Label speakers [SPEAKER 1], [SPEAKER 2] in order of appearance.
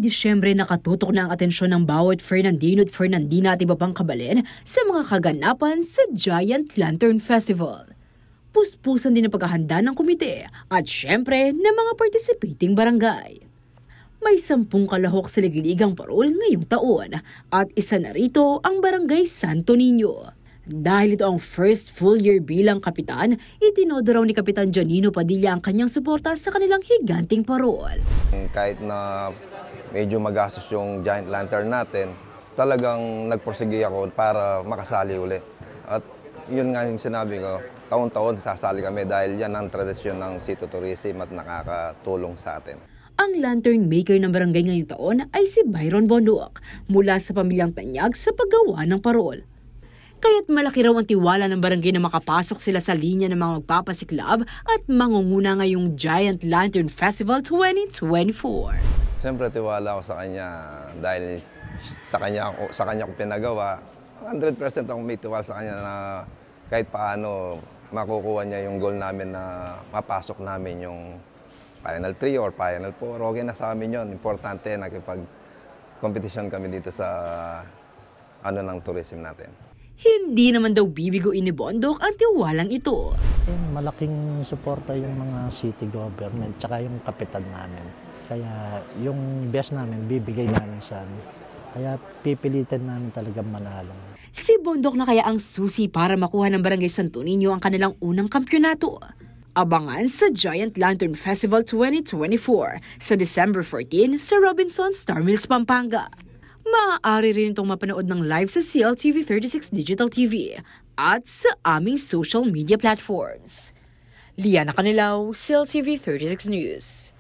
[SPEAKER 1] Ngayong Disyembre, nakatutok na ang atensyon ng bawat Fernandino at Fernandina at iba pang kabalin sa mga kaganapan sa Giant Lantern Festival. Puspusan din ang paghahanda ng komite at syempre ng mga participating barangay. May 10 kalahok sa ligiligang parol ngayong taon at isa na rito ang Barangay Santo Niño. Dahil ito ang first full year bilang kapitan, itinodo raw ni Kapitan Janino Padilla ang kanyang suporta sa kanilang higanting parol.
[SPEAKER 2] Kahit na medyo magastos yung Giant Lantern natin, talagang nagpursige ako para makasali uli. At yun nga yung sinabi ko, taon-taon sasali kami dahil yan ang tradisyon ng Cito Tourism at nakakatulong sa atin.
[SPEAKER 1] Ang lantern maker ng barangay ngayong taon ay si Byron Bondoc mula sa pamilyang Tanyag sa paggawa ng parol. Kaya't malaki raw ang tiwala ng barangay na makapasok sila sa linya ng mga magpapasiklab at mangunguna ngayong Giant Lantern Festival 2024.
[SPEAKER 2] Siyempre tiwala ako sa kanya dahil sa kanya ko pinagawa. 100% ako may tiwala sa kanya na kahit paano makukuha niya yung goal namin na mapasok namin yung Final 3 or Final 4. Okay na sa amin yun. Importante nakipag-competition kami dito sa ng tourism natin.
[SPEAKER 1] Hindi naman daw bibiguin ni Bondoc ang tiwalang ito.
[SPEAKER 3] Malaking suporta yung mga city government tsaka yung kapitan namin. Kaya yung best namin bibigay namin sa kaya pipilitin namin talagang manalo.
[SPEAKER 1] Si Bondoc na kaya ang susi para makuha ng Barangay Santo Niño ang kanilang unang kampyonato. Abangan sa Giant Lantern Festival 2024 sa December 14 sa Robinson Star Mills, Pampanga. Maaari rin itong mapanood ng live sa CLTV 36 Digital TV at sa aming social media platforms. Liana Canilao, CLTV 36 News.